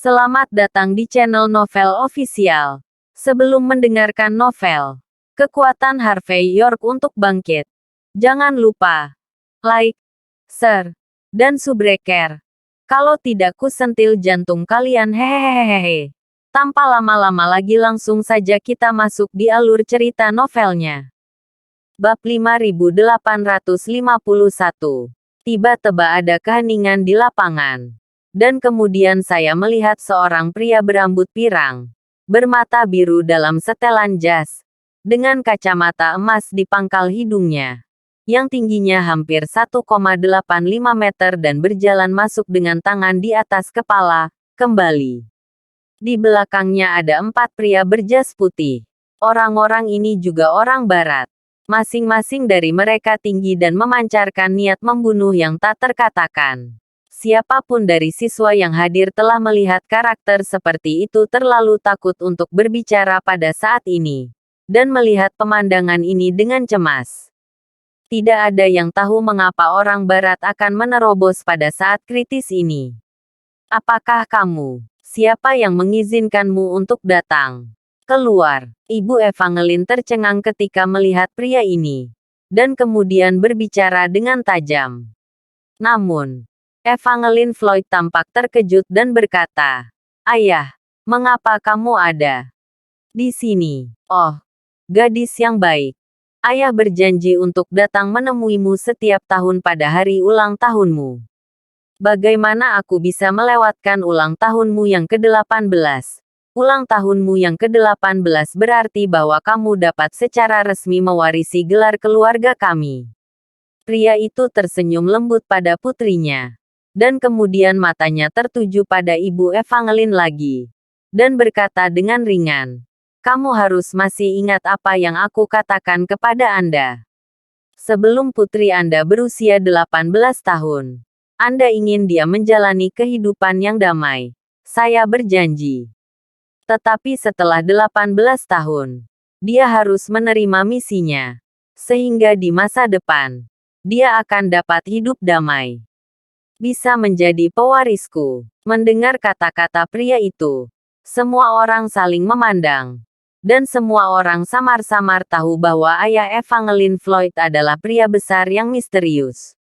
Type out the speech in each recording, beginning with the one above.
Selamat datang di channel Novel Official. Sebelum mendengarkan novel, kekuatan Harvey York untuk bangkit. Jangan lupa like, share, dan subscribe. Kalau tidak kusentil jantung kalian hehehehe. Tanpa lama-lama lagi langsung saja kita masuk di alur cerita novelnya. Bab 5851. Tiba-tiba ada keheningan di lapangan. Dan kemudian saya melihat seorang pria berambut pirang, bermata biru dalam setelan jas, dengan kacamata emas di pangkal hidungnya, yang tingginya hampir 1,85 meter dan berjalan masuk dengan tangan di atas kepala, kembali. Di belakangnya ada 4 pria berjas putih. Orang-orang ini juga orang barat. Masing-masing dari mereka tinggi dan memancarkan niat membunuh yang tak terkatakan. Siapapun dari siswa yang hadir telah melihat karakter seperti itu terlalu takut untuk berbicara pada saat ini, dan melihat pemandangan ini dengan cemas. Tidak ada yang tahu mengapa orang barat akan menerobos pada saat kritis ini. Apakah kamu? Siapa yang mengizinkanmu untuk datang? Keluar. Ibu Evangeline tercengang ketika melihat pria ini, dan kemudian berbicara dengan tajam. Namun, Evangeline Floyd tampak terkejut dan berkata, "Ayah, mengapa kamu ada di sini?" "Oh, gadis yang baik. Ayah berjanji untuk datang menemuimu setiap tahun pada hari ulang tahunmu. Bagaimana aku bisa melewatkan ulang tahunmu yang ke-18? Ulang tahunmu yang ke-18 berarti bahwa kamu dapat secara resmi mewarisi gelar keluarga kami." Pria itu tersenyum lembut pada putrinya. Dan kemudian matanya tertuju pada Ibu Evangeline lagi. Dan berkata dengan ringan, "Kamu harus masih ingat apa yang aku katakan kepada Anda. Sebelum putri Anda berusia 18 tahun, Anda ingin dia menjalani kehidupan yang damai. Saya berjanji. Tetapi setelah 18 tahun, dia harus menerima misinya. Sehingga di masa depan, dia akan dapat hidup damai. Bisa menjadi pewarisku." Mendengar kata-kata pria itu, semua orang saling memandang. Dan semua orang samar-samar tahu bahwa ayah Evangeline Floyd adalah pria besar yang misterius.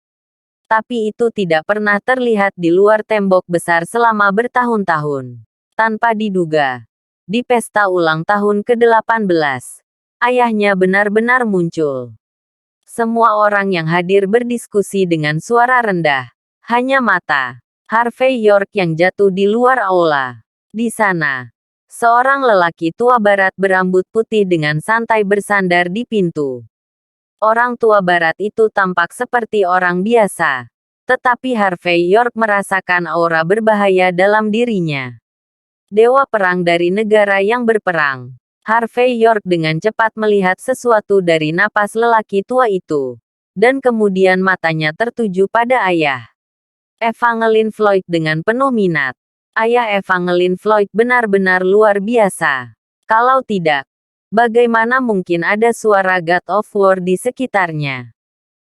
Tapi itu tidak pernah terlihat di luar tembok besar selama bertahun-tahun. Tanpa diduga, di pesta ulang tahun ke-18, ayahnya benar-benar muncul. Semua orang yang hadir berdiskusi dengan suara rendah. Hanya mata Harvey York yang jatuh di luar aula. Di sana, seorang lelaki tua barat berambut putih dengan santai bersandar di pintu. Orang tua barat itu tampak seperti orang biasa. Tetapi Harvey York merasakan aura berbahaya dalam dirinya. Dewa perang dari negara yang berperang. Harvey York dengan cepat melihat sesuatu dari napas lelaki tua itu. Dan kemudian matanya tertuju pada ayah Evangeline Floyd dengan penuh minat. Ayah Evangeline Floyd benar-benar luar biasa. Kalau tidak, bagaimana mungkin ada suara God of War di sekitarnya?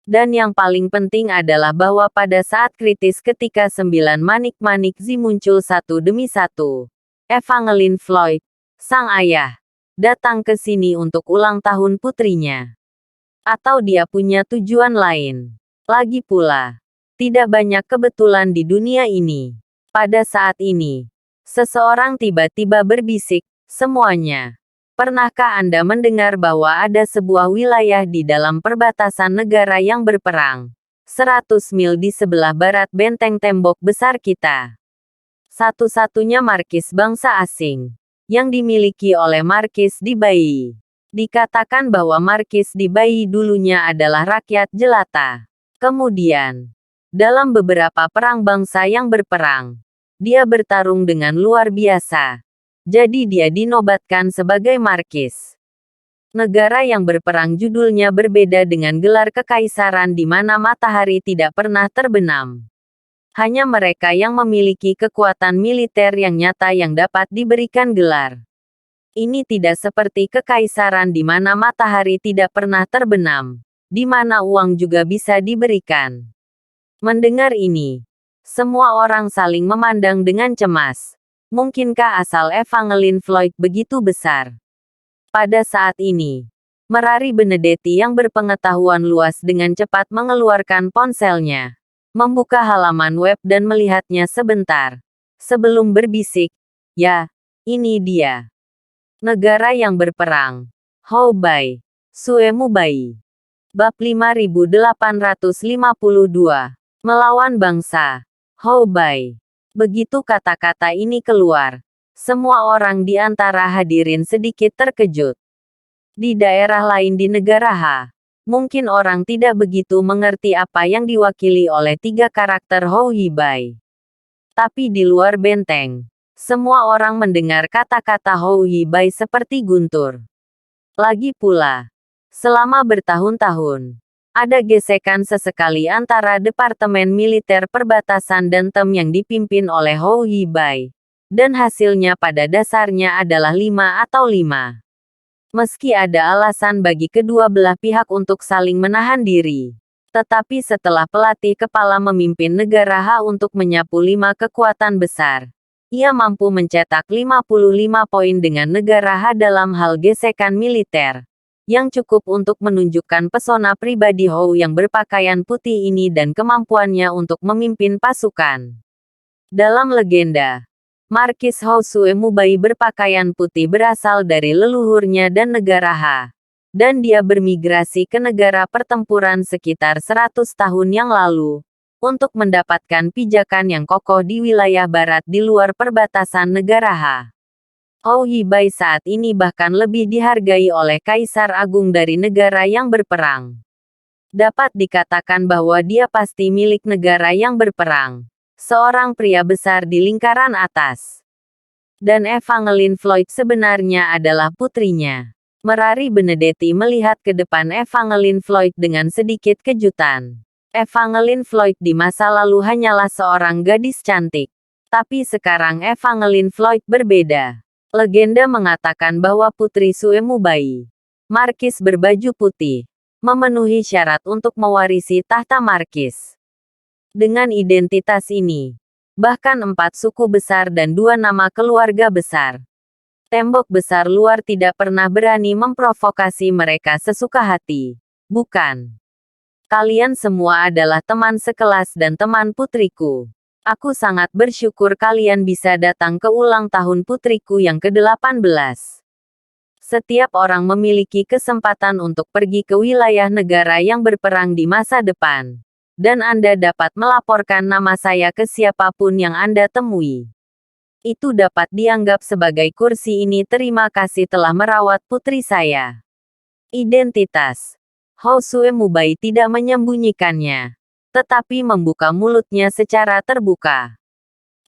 Dan yang paling penting adalah bahwa pada saat kritis ketika 9 manik-manik Zi muncul satu demi satu, Evangeline Floyd, sang ayah, datang ke sini untuk ulang tahun putrinya. Atau dia punya tujuan lain? Lagi pula, tidak banyak kebetulan di dunia ini. Pada saat ini, seseorang tiba-tiba berbisik, "Semuanya. Pernahkah Anda mendengar bahwa ada sebuah wilayah di dalam perbatasan negara yang berperang? 100 mil di sebelah barat benteng tembok besar kita. Satu-satunya markis bangsa asing, yang dimiliki oleh Markis di Bai. Dikatakan bahwa Markis di Bai dulunya adalah rakyat jelata. Kemudian, dalam beberapa perang bangsa yang berperang, dia bertarung dengan luar biasa. Jadi dia dinobatkan sebagai markis. Negara yang berperang judulnya berbeda dengan gelar kekaisaran di mana matahari tidak pernah terbenam. Hanya mereka yang memiliki kekuatan militer yang nyata yang dapat diberikan gelar. Ini tidak seperti kekaisaran di mana matahari tidak pernah terbenam, di mana uang juga bisa diberikan. Mendengar ini, semua orang saling memandang dengan cemas. Mungkinkah asal Evangeline Floyd begitu besar? Pada saat ini, Merari Benedetti yang berpengetahuan luas dengan cepat mengeluarkan ponselnya, membuka halaman web dan melihatnya sebentar, sebelum berbisik, "Ya, ini dia. Negara yang berperang. Houbai. Suemubai." Bab 5852. Melawan bangsa. Houbai. Begitu kata-kata ini keluar, semua orang di antara hadirin sedikit terkejut. Di daerah lain di negara H, mungkin orang tidak begitu mengerti apa yang diwakili oleh tiga karakter Hou Hibai. Tapi di luar benteng, semua orang mendengar kata-kata Hou Hibai seperti guntur. Lagi pula, selama bertahun-tahun, ada gesekan sesekali antara Departemen Militer Perbatasan dan Tem yang dipimpin oleh Hou Hibai. Dan hasilnya pada dasarnya adalah 5 atau 5. Meski ada alasan bagi kedua belah pihak untuk saling menahan diri. Tetapi setelah pelatih kepala memimpin negara H untuk menyapu 5 kekuatan besar, ia mampu mencetak 55 poin dengan negara H dalam hal gesekan militer, yang cukup untuk menunjukkan pesona pribadi Hou yang berpakaian putih ini dan kemampuannya untuk memimpin pasukan. Dalam legenda, Markis Hou Suemubai berpakaian putih berasal dari leluhurnya dan negara H. Dan dia bermigrasi ke negara pertempuran sekitar 100 tahun yang lalu, untuk mendapatkan pijakan yang kokoh di wilayah barat di luar perbatasan negara H. Hou Hibai saat ini bahkan lebih dihargai oleh Kaisar Agung dari negara yang berperang. Dapat dikatakan bahwa dia pasti milik negara yang berperang. Seorang pria besar di lingkaran atas. Dan Evangeline Floyd sebenarnya adalah putrinya. Merari Benedetti melihat ke depan Evangeline Floyd dengan sedikit kejutan. Evangeline Floyd di masa lalu hanyalah seorang gadis cantik. Tapi sekarang Evangeline Floyd berbeda. Legenda mengatakan bahwa putri Suemubai, Markis berbaju putih, memenuhi syarat untuk mewarisi tahta Markis. Dengan identitas ini, bahkan 4 suku besar dan 2 nama keluarga besar. Tembok besar luar tidak pernah berani memprovokasi mereka sesuka hati. Bukan. Kalian semua adalah teman sekelas dan teman putriku. Aku sangat bersyukur kalian bisa datang ke ulang tahun putriku yang ke-18. Setiap orang memiliki kesempatan untuk pergi ke wilayah negara yang berperang di masa depan. Dan Anda dapat melaporkan nama saya ke siapapun yang Anda temui. Itu dapat dianggap sebagai kursi ini terima kasih telah merawat putri saya. Identitas. Hou Suemubai tidak menyembunyikannya, tetapi membuka mulutnya secara terbuka.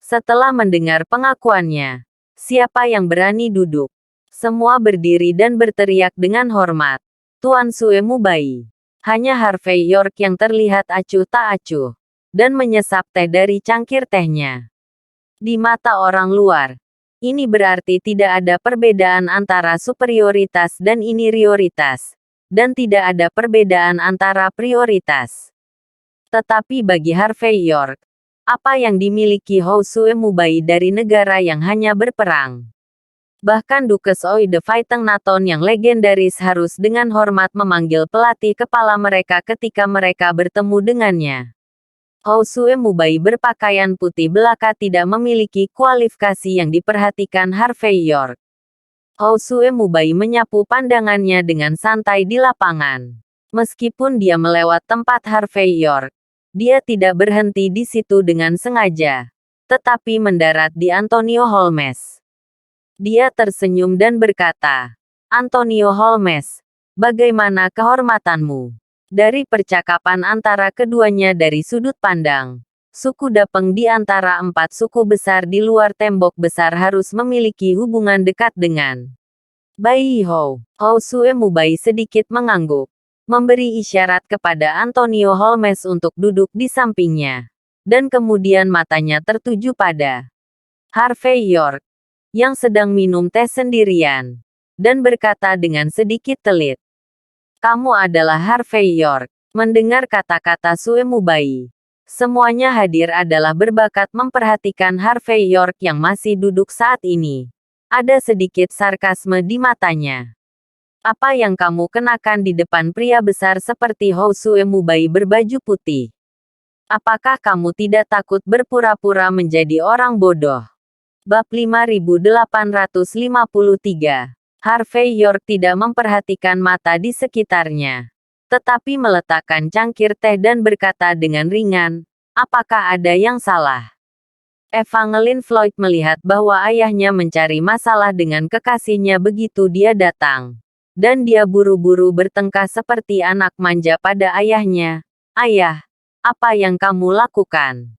Setelah mendengar pengakuannya, siapa yang berani duduk? Semua berdiri dan berteriak dengan hormat. Tuan Suemubai. Hanya Harvey York yang terlihat acuh tak acuh, dan menyesap teh dari cangkir tehnya. Di mata orang luar, ini berarti tidak ada perbedaan antara superioritas dan inferioritas, dan tidak ada perbedaan antara prioritas. Tetapi bagi Harvey York, apa yang dimiliki Hou Suemubai dari negara yang hanya berperang? Bahkan Dukes Oi de Naton yang legendaris harus dengan hormat memanggil pelatih kepala mereka ketika mereka bertemu dengannya. Hou Suemubai berpakaian putih belaka tidak memiliki kualifikasi yang diperhatikan Harvey York. Hou Suemubai menyapu pandangannya dengan santai di lapangan. Meskipun dia melewat tempat Harvey York, dia tidak berhenti di situ dengan sengaja, tetapi mendarat di Antonio Holmes. Dia tersenyum dan berkata, "Antonio Holmes, bagaimana kehormatanmu?" Dari percakapan antara keduanya dari sudut pandang, suku Dapeng di antara 4 suku besar di luar tembok besar harus memiliki hubungan dekat dengan Bai Hou. Hou Suemubai sedikit mengangguk, memberi isyarat kepada Antonio Holmes untuk duduk di sampingnya, dan kemudian matanya tertuju pada Harvey York, yang sedang minum teh sendirian, dan berkata dengan sedikit telit, "Kamu adalah Harvey York." Mendengar kata-kata Suemubai, Semuanya hadir adalah berbakat memperhatikan Harvey York yang masih duduk saat ini. Ada sedikit sarkasme di matanya. Apa yang kamu kenakan di depan pria besar seperti Housue Mubai berbaju putih? Apakah kamu tidak takut berpura-pura menjadi orang bodoh? Bab 5853. Harvey York tidak memperhatikan mata di sekitarnya, tetapi meletakkan cangkir teh dan berkata dengan ringan, apakah ada yang salah? Evangeline Floyd melihat bahwa ayahnya mencari masalah dengan kekasihnya begitu dia datang. Dan dia buru-buru bertengkar seperti anak manja pada ayahnya. Ayah, apa yang kamu lakukan?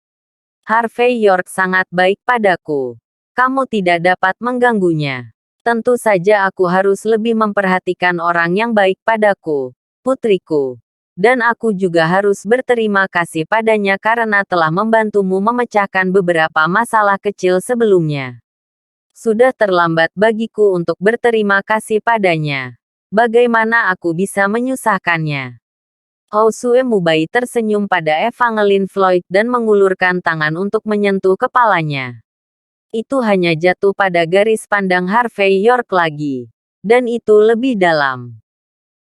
Harvey York sangat baik padaku. Kamu tidak dapat mengganggunya. Tentu saja aku harus lebih memperhatikan orang yang baik padaku, putriku. Dan aku juga harus berterima kasih padanya karena telah membantumu memecahkan beberapa masalah kecil sebelumnya. Sudah terlambat bagiku untuk berterima kasih padanya. Bagaimana aku bisa menyusahkannya? Housue Mubai tersenyum pada Evangeline Floyd dan mengulurkan tangan untuk menyentuh kepalanya. Itu hanya jatuh pada garis pandang Harvey York lagi. Dan itu lebih dalam.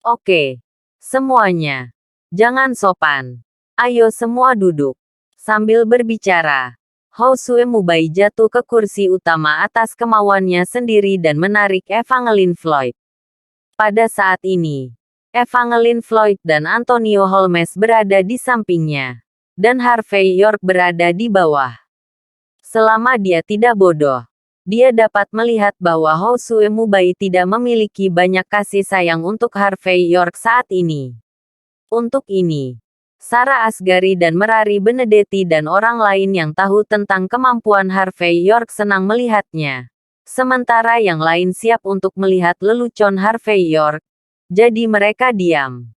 Oke. Semuanya. Jangan sopan. Ayo semua duduk. Sambil berbicara, Housue Mubai jatuh ke kursi utama atas kemauannya sendiri dan menarik Evangeline Floyd. Pada saat ini, Evangeline Floyd dan Antonio Holmes berada di sampingnya, dan Harvey York berada di bawah. Selama dia tidak bodoh, dia dapat melihat bahwa Housue Mubai tidak memiliki banyak kasih sayang untuk Harvey York saat ini. Untuk ini, Sarah Asghari dan Merari Benedetti dan orang lain yang tahu tentang kemampuan Harvey York senang melihatnya. Sementara yang lain siap untuk melihat lelucon Harvey York. Jadi mereka diam.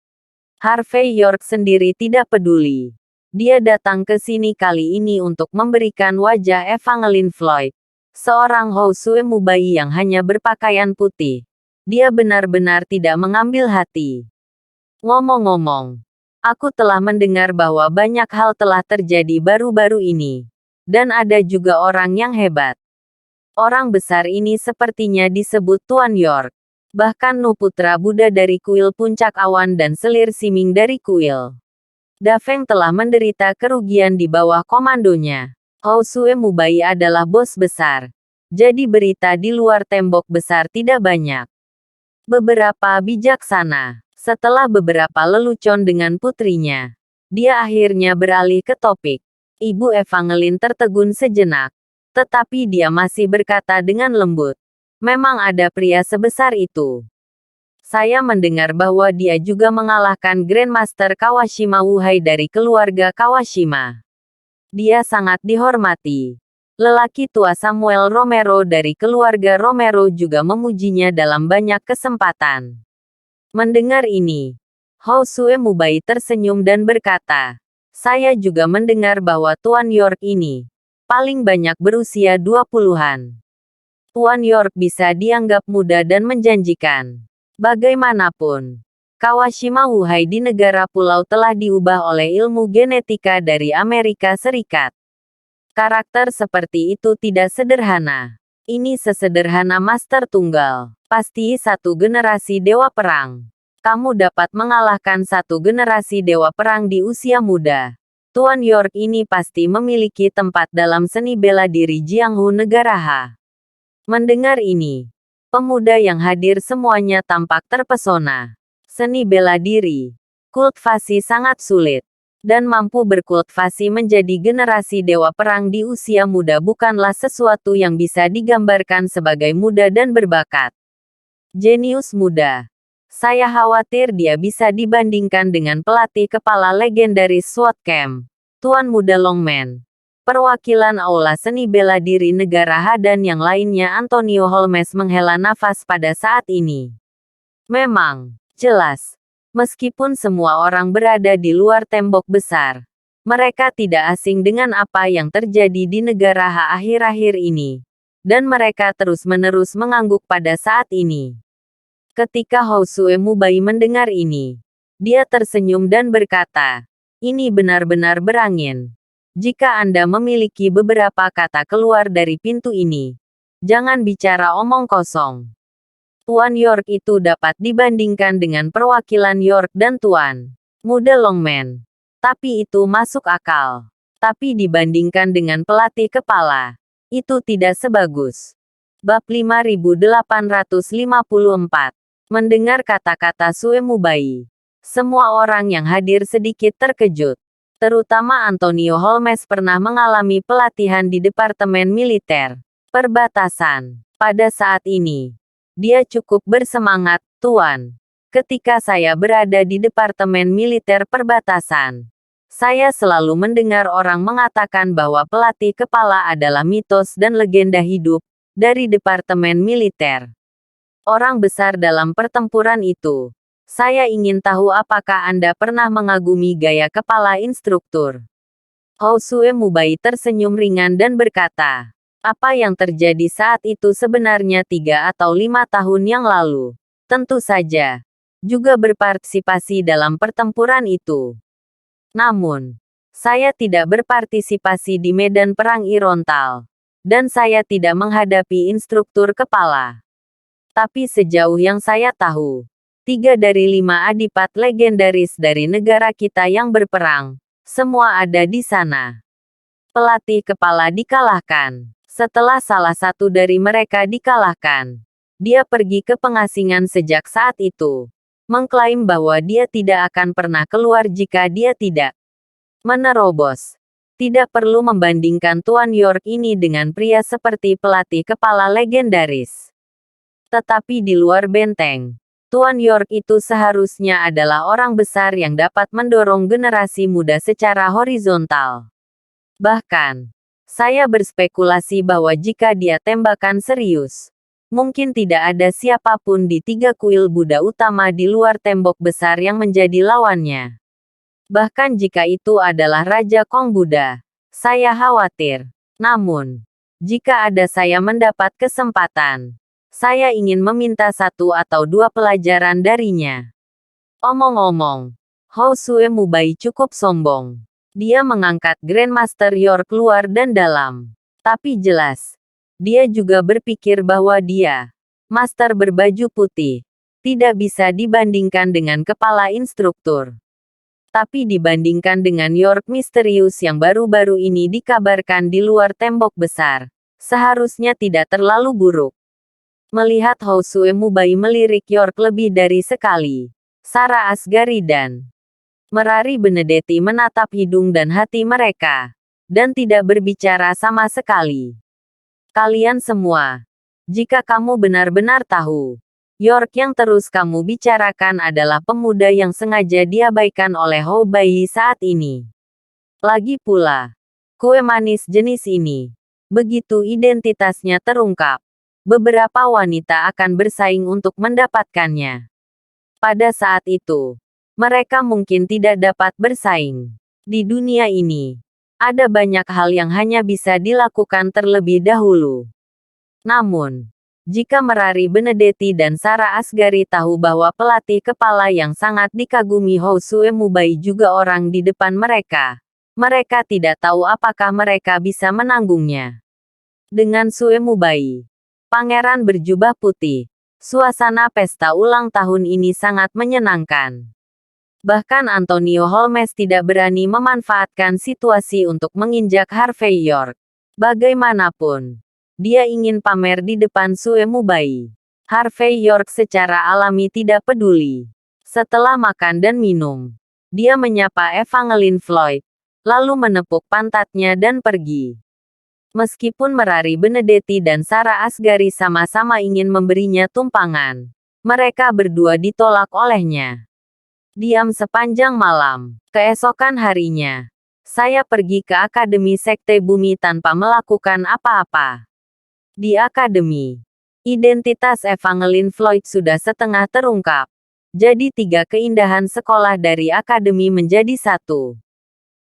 Harvey York sendiri tidak peduli. Dia datang ke sini kali ini untuk memberikan wajah Evangeline Floyd. Seorang Housue Mubai yang hanya berpakaian putih. Dia benar-benar tidak mengambil hati. Ngomong-ngomong, aku telah mendengar bahwa banyak hal telah terjadi baru-baru ini. Dan ada juga orang yang hebat. Orang besar ini sepertinya disebut Tuan York. Bahkan Nu Putra Buddha dari kuil Puncak Awan dan Selir Siming dari kuil Dafeng telah menderita kerugian di bawah komandonya. Housue Mubai adalah bos besar. Jadi berita di luar tembok besar tidak banyak. Beberapa bijaksana. Setelah beberapa lelucon dengan putrinya, dia akhirnya beralih ke topik. Ibu Evangeline tertegun sejenak. Tetapi dia masih berkata dengan lembut. Memang ada pria sebesar itu. Saya mendengar bahwa dia juga mengalahkan Grandmaster Kawashima Wuhai dari keluarga Kawashima. Dia sangat dihormati. Lelaki tua Samuel Romero dari keluarga Romero juga memujinya dalam banyak kesempatan. Mendengar ini, Housue Mubai tersenyum dan berkata, saya juga mendengar bahwa Tuan York ini paling banyak berusia 20-an. Tuan York bisa dianggap muda dan menjanjikan. Bagaimanapun, Kawashima Wuhai di negara pulau telah diubah oleh ilmu genetika dari Amerika Serikat. Karakter seperti itu tidak sederhana. Ini sesederhana Master Tunggal. Pasti satu generasi dewa perang. Kamu dapat mengalahkan satu generasi dewa perang di usia muda. Tuan York ini pasti memiliki tempat dalam seni bela diri Jianghu Negara H. Mendengar ini, pemuda yang hadir semuanya tampak terpesona. Seni bela diri, kultivasi sangat sulit, dan mampu berkultivasi menjadi generasi dewa perang di usia muda bukanlah sesuatu yang bisa digambarkan sebagai muda dan berbakat. Jenius muda. Saya khawatir dia bisa dibandingkan dengan pelatih kepala legendaris SWAT Camp, Tuan Muda Longman. Perwakilan Aula Seni Bela Diri Negara H dan yang lainnya Antonio Holmes menghela nafas pada saat ini. Memang, jelas, meskipun semua orang berada di luar tembok besar, mereka tidak asing dengan apa yang terjadi di negara H akhir-akhir ini. Dan mereka terus-menerus mengangguk pada saat ini. Ketika Housue Mubai mendengar ini, dia tersenyum dan berkata, ini benar-benar berangin. Jika Anda memiliki beberapa kata keluar dari pintu ini, jangan bicara omong kosong. Tuan York itu dapat dibandingkan dengan perwakilan York dan Tuan Muda Longman. Tapi itu masuk akal. Tapi dibandingkan dengan pelatih kepala, itu tidak sebagus. Bab 5854. Mendengar kata-kata Sue Mubai, semua orang yang hadir sedikit terkejut. Terutama Antonio Holmes pernah mengalami pelatihan di Departemen Militer Perbatasan. Pada saat ini, dia cukup bersemangat, Tuan. Ketika saya berada di Departemen Militer Perbatasan, saya selalu mendengar orang mengatakan bahwa pelatih kepala adalah mitos dan legenda hidup dari Departemen Militer. Orang besar dalam pertempuran itu. Saya ingin tahu apakah Anda pernah mengagumi gaya kepala instruktur. Sue Mubai tersenyum ringan dan berkata, apa yang terjadi saat itu sebenarnya 3 atau 5 tahun yang lalu. Tentu saja, juga berpartisipasi dalam pertempuran itu. Namun, saya tidak berpartisipasi di medan perang Irontal. Dan saya tidak menghadapi instruktur kepala. Tapi sejauh yang saya tahu, 3 dari 5 adipat legendaris dari negara kita yang berperang, semua ada di sana. Pelatih kepala dikalahkan. Setelah salah satu dari mereka dikalahkan, dia pergi ke pengasingan sejak saat itu. Mengklaim bahwa dia tidak akan pernah keluar jika dia tidak menerobos. Tidak perlu membandingkan Tuan York ini dengan pria seperti pelatih kepala legendaris. Tetapi di luar benteng, Tuan York itu seharusnya adalah orang besar yang dapat mendorong generasi muda secara horizontal. Bahkan, saya berspekulasi bahwa jika dia tembakan serius, mungkin tidak ada siapapun di 3 kuil Buddha utama di luar tembok besar yang menjadi lawannya. Bahkan jika itu adalah Raja Kong Buddha, saya khawatir. Namun, jika ada saya mendapat kesempatan, saya ingin meminta 1 atau 2 pelajaran darinya. Omong-omong, Sue Mubai cukup sombong. Dia mengangkat Grandmaster York keluar dan dalam. Tapi jelas, dia juga berpikir bahwa dia, Master berbaju putih, tidak bisa dibandingkan dengan kepala instruktur. Tapi dibandingkan dengan York misterius yang baru-baru ini dikabarkan di luar tembok besar, seharusnya tidak terlalu buruk. Melihat Sue Mubai melirik York lebih dari sekali, Sarah Asghari dan Merari Benedetti menatap hidung dan hati mereka, dan tidak berbicara sama sekali. Kalian semua, jika kamu benar-benar tahu, York yang terus kamu bicarakan adalah pemuda yang sengaja diabaikan oleh Hou Bai saat ini. Lagi pula, kue manis jenis ini, begitu identitasnya terungkap, beberapa wanita akan bersaing untuk mendapatkannya. Pada saat itu, mereka mungkin tidak dapat bersaing. Di dunia ini, ada banyak hal yang hanya bisa dilakukan terlebih dahulu. Namun, jika Merari Benedetti dan Sarah Asghari tahu bahwa pelatih kepala yang sangat dikagumi Sue Mubai juga orang di depan mereka, mereka tidak tahu apakah mereka bisa menanggungnya. Dengan Sue Mubai, Pangeran berjubah putih, suasana pesta ulang tahun ini sangat menyenangkan. Bahkan Antonio Holmes tidak berani memanfaatkan situasi untuk menginjak Harvey York. Bagaimanapun, dia ingin pamer di depan Sue Mubai. Harvey York secara alami tidak peduli. Setelah makan dan minum, dia menyapa Evangeline Floyd, lalu menepuk pantatnya dan pergi. Meskipun Merari Benedetti dan Sarah Asghari sama-sama ingin memberinya tumpangan, mereka berdua ditolak olehnya. Diam sepanjang malam. Keesokan harinya, saya pergi ke Akademi Sekte Bumi tanpa melakukan apa-apa. Di akademi, identitas Evangeline Floyd sudah setengah terungkap. Jadi 3 keindahan sekolah dari akademi menjadi 1.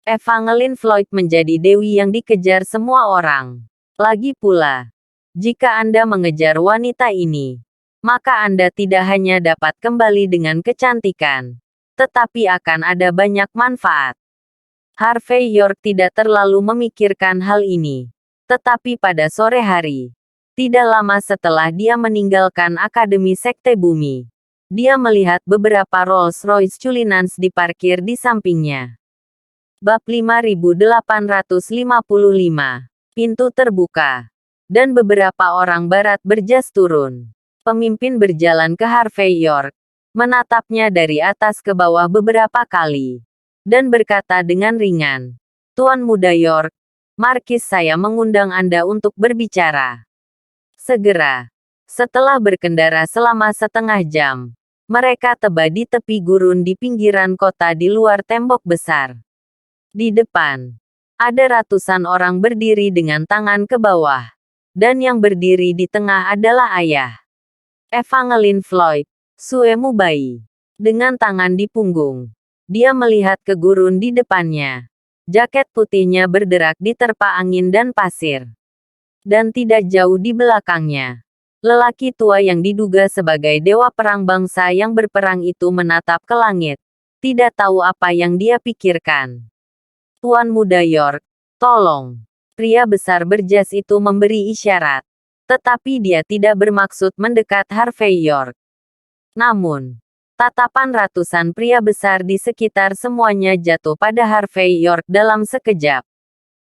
Evangeline Floyd menjadi dewi yang dikejar semua orang. Lagi pula, jika Anda mengejar wanita ini, maka Anda tidak hanya dapat kembali dengan kecantikan, tetapi akan ada banyak manfaat. Harvey York tidak terlalu memikirkan hal ini. Tetapi pada sore hari, tidak lama setelah dia meninggalkan Akademi Sekte Bumi, dia melihat beberapa Rolls-Royce Culinans diparkir di sampingnya. Bab 5855. Pintu terbuka. Dan beberapa orang barat berjas turun. Pemimpin berjalan ke Harvey York, menatapnya dari atas ke bawah beberapa kali, dan berkata dengan ringan, "Tuan Muda York, Markis saya mengundang Anda untuk berbicara." Segera. Setelah berkendara selama setengah jam, mereka tiba di tepi gurun di pinggiran kota di luar tembok besar. Di depan, ada ratusan orang berdiri dengan tangan ke bawah, dan yang berdiri di tengah adalah ayah Evangeline Floyd, Sue Mubai. Dengan tangan di punggung, dia melihat ke gurun di depannya. Jaket putihnya berderak di terpa angin dan pasir. Dan tidak jauh di belakangnya, lelaki tua yang diduga sebagai dewa perang bangsa yang berperang itu menatap ke langit. Tidak tahu apa yang dia pikirkan. "Tuan Muda York, tolong." Pria besar berjas itu memberi isyarat. Tetapi dia tidak bermaksud mendekat Harvey York. Namun, tatapan ratusan pria besar di sekitar semuanya jatuh pada Harvey York dalam sekejap.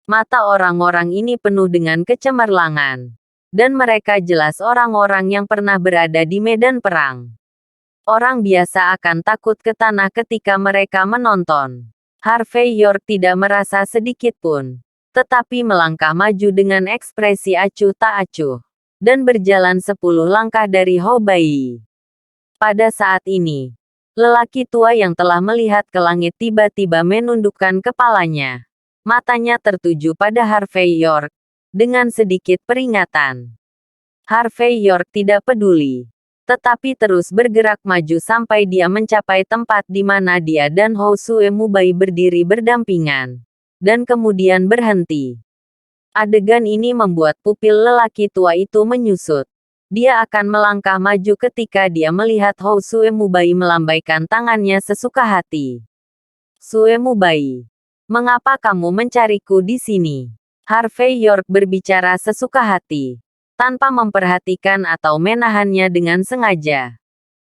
Mata orang-orang ini penuh dengan kecemerlangan. Dan mereka jelas orang-orang yang pernah berada di medan perang. Orang biasa akan takut ke tanah ketika mereka menonton. Harvey York tidak merasa sedikit pun, tetapi melangkah maju dengan ekspresi acuh tak acuh, dan berjalan 10 langkah dari Houbai. Pada saat ini, lelaki tua yang telah melihat ke langit tiba-tiba menundukkan kepalanya. Matanya tertuju pada Harvey York, dengan sedikit peringatan. Harvey York tidak peduli, tetapi terus bergerak maju sampai dia mencapai tempat di mana dia dan Sue Mubai berdiri berdampingan, dan kemudian berhenti. Adegan ini membuat pupil lelaki tua itu menyusut. Dia akan melangkah maju ketika dia melihat Sue Mubai melambaikan tangannya sesuka hati. "Sue Mubai, mengapa kamu mencariku di sini?" Harvey York berbicara sesuka hati, tanpa memperhatikan atau menahannya dengan sengaja.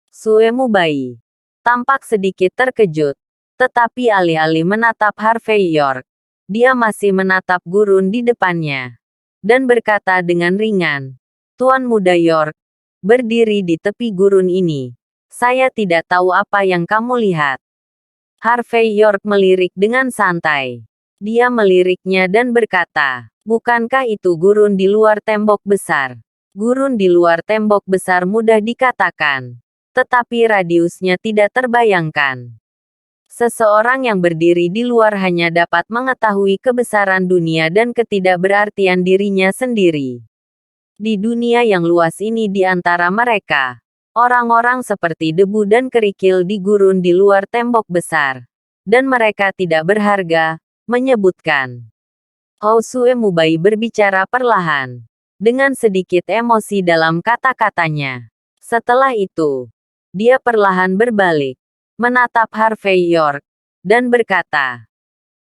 Sue Mubai tampak sedikit terkejut, tetapi alih-alih menatap Harvey York, dia masih menatap gurun di depannya, dan berkata dengan ringan, "Tuan Muda York, berdiri di tepi gurun ini, saya tidak tahu apa yang kamu lihat." Harvey York melirik dengan santai. Dia meliriknya dan berkata, "Bukankah itu gurun di luar tembok besar?" Gurun di luar tembok besar mudah dikatakan, tetapi radiusnya tidak terbayangkan. Seseorang yang berdiri di luar hanya dapat mengetahui kebesaran dunia dan ketidakberartian dirinya sendiri. Di dunia yang luas ini di antara mereka, orang-orang seperti debu dan kerikil di gurun di luar tembok besar. Dan mereka tidak berharga, menyebutkan. Sue Mubai berbicara perlahan, dengan sedikit emosi dalam kata-katanya. Setelah itu, dia perlahan berbalik, menatap Harvey York, dan berkata,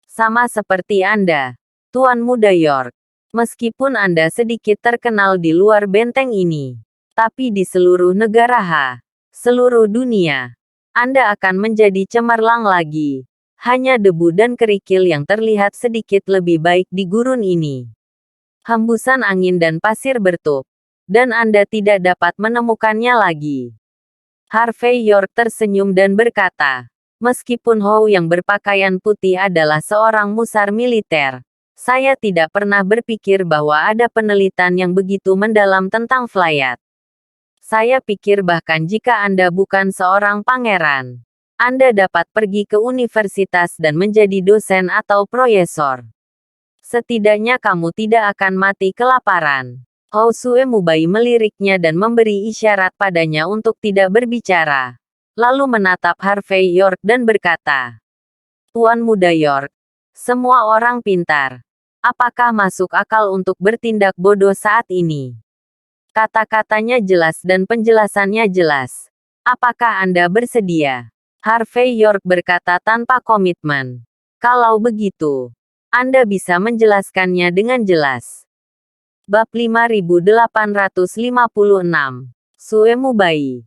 "Sama seperti Anda, Tuan Muda York. Meskipun Anda sedikit terkenal di luar benteng ini, tapi di seluruh negara seluruh dunia, Anda akan menjadi cemerlang lagi. Hanya debu dan kerikil yang terlihat sedikit lebih baik di gurun ini. Hembusan angin dan pasir bertup, dan Anda tidak dapat menemukannya lagi." Harvey York tersenyum dan berkata, "Meskipun Howe yang berpakaian putih adalah seorang musar militer, saya tidak pernah berpikir bahwa ada penelitian yang begitu mendalam tentang Flayat. Saya pikir bahkan jika Anda bukan seorang pangeran, Anda dapat pergi ke universitas dan menjadi dosen atau profesor. Setidaknya kamu tidak akan mati kelaparan." Sue Mubai meliriknya dan memberi isyarat padanya untuk tidak berbicara. Lalu menatap Harvey York dan berkata, "Tuan Muda York, semua orang pintar. Apakah masuk akal untuk bertindak bodoh saat ini?" Kata-katanya jelas dan penjelasannya jelas. "Apakah Anda bersedia?" Harvey York berkata tanpa komitmen. Kalau begitu, Anda bisa menjelaskannya dengan jelas. Bab 5856. Suemu Bai.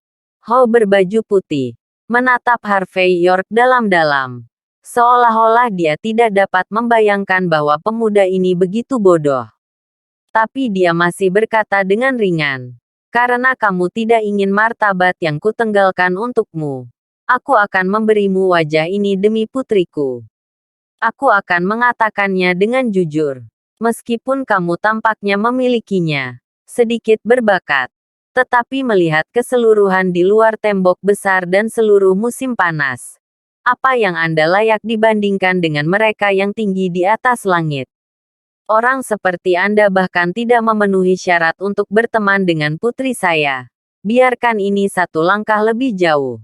Ho berbaju putih menatap Harvey York dalam-dalam. Seolah-olah dia tidak dapat membayangkan bahwa pemuda ini begitu bodoh. Tapi dia masih berkata dengan ringan. Karena kamu tidak ingin martabat yang kutenggalkan untukmu, aku akan memberimu wajah ini demi putriku. Aku akan mengatakannya dengan jujur. Meskipun kamu tampaknya memilikinya sedikit berbakat, tetapi melihat keseluruhan di luar tembok besar dan seluruh musim panas, apa yang Anda layak dibandingkan dengan mereka yang tinggi di atas langit? Orang seperti Anda bahkan tidak memenuhi syarat untuk berteman dengan putri saya. Biarkan ini satu langkah lebih jauh.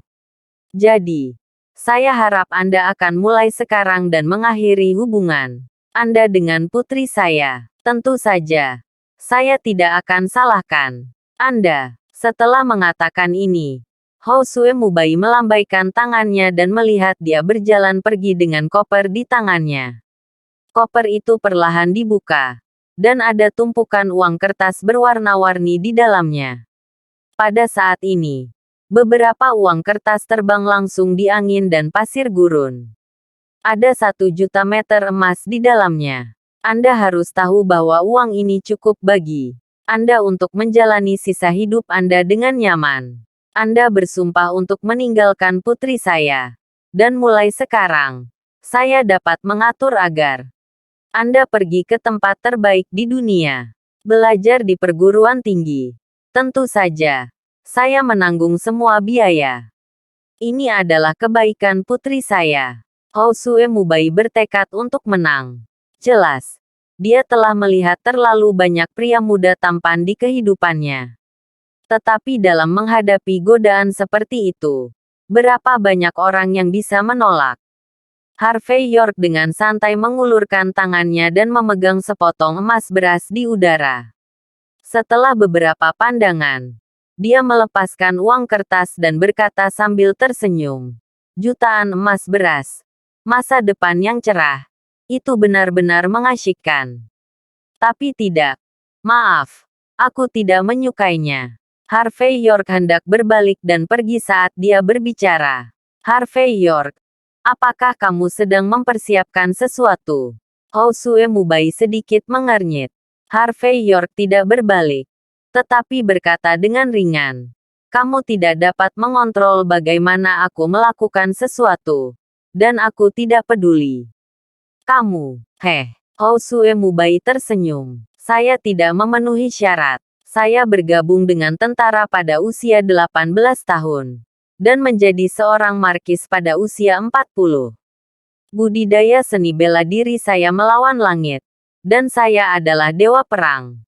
Jadi, saya harap Anda akan mulai sekarang dan mengakhiri hubungan Anda dengan putri saya. Tentu saja, saya tidak akan salahkan Anda. Setelah mengatakan ini, Ho Suemu Bai melambaikan tangannya dan melihat dia berjalan pergi dengan koper di tangannya. Koper itu perlahan dibuka, dan ada tumpukan uang kertas berwarna-warni di dalamnya. Pada saat ini, beberapa uang kertas terbang langsung di angin dan pasir gurun. Ada 1 juta meter emas di dalamnya. Anda harus tahu bahwa uang ini cukup bagi Anda untuk menjalani sisa hidup Anda dengan nyaman. Anda bersumpah untuk meninggalkan putri saya. Dan mulai sekarang, saya dapat mengatur agar Anda pergi ke tempat terbaik di dunia. Belajar di perguruan tinggi. Tentu saja, saya menanggung semua biaya. Ini adalah kebaikan putri saya. Ho Suemu Bai bertekad untuk menang. Jelas, dia telah melihat terlalu banyak pria muda tampan di kehidupannya. Tetapi dalam menghadapi godaan seperti itu, berapa banyak orang yang bisa menolak? Harvey York dengan santai mengulurkan tangannya dan memegang sepotong emas beras di udara. Setelah beberapa pandangan, dia melepaskan uang kertas dan berkata sambil tersenyum, "Jutaan emas beras. Masa depan yang cerah. Itu benar-benar mengasyikkan. Tapi tidak. Maaf, aku tidak menyukainya." Harvey York hendak berbalik dan pergi saat dia berbicara. "Harvey York, apakah kamu sedang mempersiapkan sesuatu?" Ho Suemu Bai sedikit mengernyit. Harvey York tidak berbalik, tetapi berkata dengan ringan, "Kamu tidak dapat mengontrol bagaimana aku melakukan sesuatu, dan aku tidak peduli." "Kamu, Ho Suemu Bai tersenyum. "Saya tidak memenuhi syarat. Saya bergabung dengan tentara pada usia 18 tahun. Dan menjadi seorang markis pada usia 40. Budidaya seni bela diri saya melawan langit. Dan saya adalah dewa perang.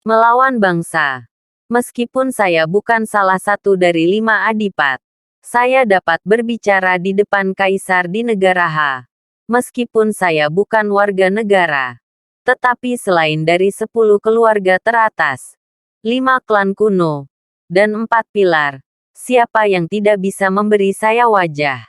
Melawan bangsa. Meskipun saya bukan salah satu dari 5 adipat, saya dapat berbicara di depan kaisar di negara H. Meskipun saya bukan warga negara. Tetapi selain dari 10 keluarga teratas, 5 klan kuno, dan 4 pilar, siapa yang tidak bisa memberi saya wajah?"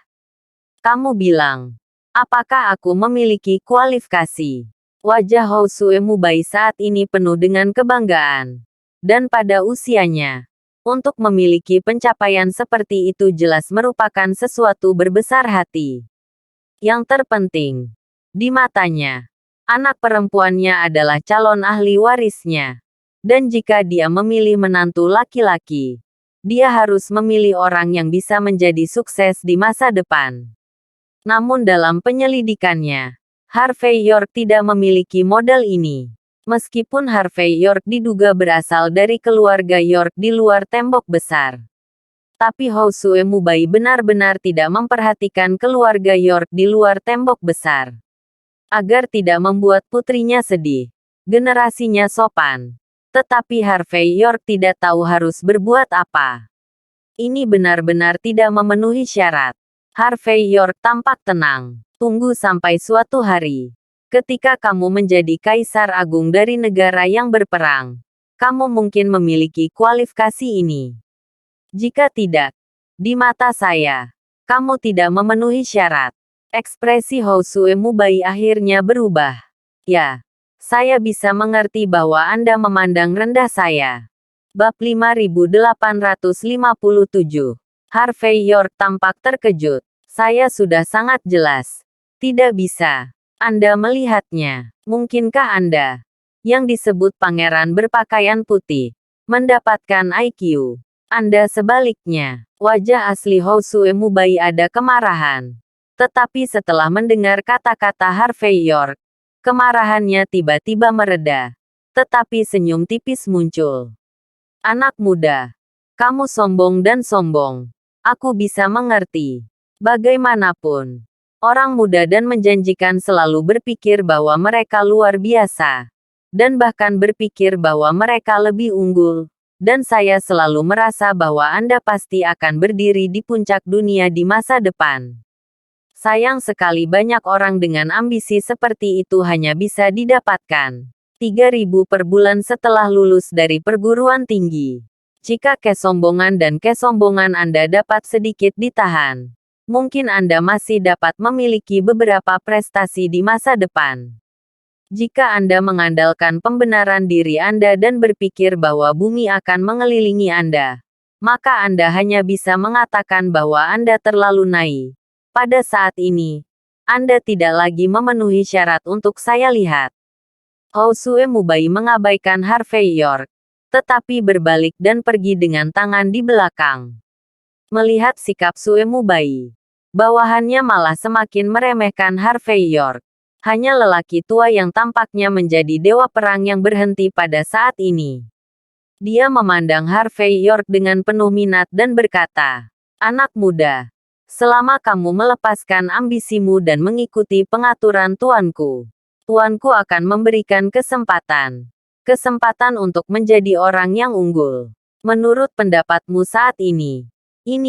"Kamu bilang, apakah aku memiliki kualifikasi?" Wajah Ho Suemu Bai saat ini penuh dengan kebanggaan. Dan pada usianya, untuk memiliki pencapaian seperti itu jelas merupakan sesuatu berbesar hati. Yang terpenting, di matanya, anak perempuannya adalah calon ahli warisnya. Dan jika dia memilih menantu laki-laki, dia harus memilih orang yang bisa menjadi sukses di masa depan. Namun dalam penyelidikannya, Harvey York tidak memiliki modal ini. Meskipun Harvey York diduga berasal dari keluarga York di luar tembok besar. Tapi Ho Suemu Bai benar-benar tidak memperhatikan keluarga York di luar tembok besar. Agar tidak membuat putrinya sedih, generasinya sopan. Tetapi Harvey York tidak tahu harus berbuat apa. Ini benar-benar tidak memenuhi syarat. Harvey York tampak tenang. "Tunggu sampai suatu hari. Ketika kamu menjadi kaisar agung dari negara yang berperang, kamu mungkin memiliki kualifikasi ini. Jika tidak, di mata saya, kamu tidak memenuhi syarat." Ekspresi Hosue Mubai akhirnya berubah. Ya, saya bisa mengerti bahwa Anda memandang rendah saya. Bab 5857. Harvey York tampak terkejut. Saya sudah sangat jelas. Tidak bisa. Anda melihatnya. Mungkinkah Anda, yang disebut pangeran berpakaian putih, mendapatkan IQ? Anda sebaliknya. Wajah asli Hosue Mubai ada kemarahan. Tetapi setelah mendengar kata-kata Harvey York, kemarahannya tiba-tiba mereda. Tetapi senyum tipis muncul. Anak muda, kamu sombong dan sombong. Aku bisa mengerti. Bagaimanapun, orang muda dan menjanjikan selalu berpikir bahwa mereka luar biasa. Dan bahkan berpikir bahwa mereka lebih unggul. Dan saya selalu merasa bahwa Anda pasti akan berdiri di puncak dunia di masa depan. Sayang sekali banyak orang dengan ambisi seperti itu hanya bisa didapatkan 3.000 per bulan setelah lulus dari perguruan tinggi. Jika kesombongan dan kesombongan Anda dapat sedikit ditahan, mungkin Anda masih dapat memiliki beberapa prestasi di masa depan. Jika Anda mengandalkan pembenaran diri Anda dan berpikir bahwa bumi akan mengelilingi Anda, maka Anda hanya bisa mengatakan bahwa Anda terlalu naif. Pada saat ini, Anda tidak lagi memenuhi syarat untuk saya lihat. Hosue Mubai mengabaikan Harvey York, tetapi berbalik dan pergi dengan tangan di belakang. Melihat sikap Sue Mubai, bawahannya malah semakin meremehkan Harvey York. Hanya lelaki tua yang tampaknya menjadi dewa perang yang berhenti pada saat ini. Dia memandang Harvey York dengan penuh minat dan berkata, "Anak muda, selama kamu melepaskan ambisimu dan mengikuti pengaturan tuanku, tuanku akan memberikan kesempatan. Kesempatan untuk menjadi orang yang unggul. Menurut pendapatmu saat ini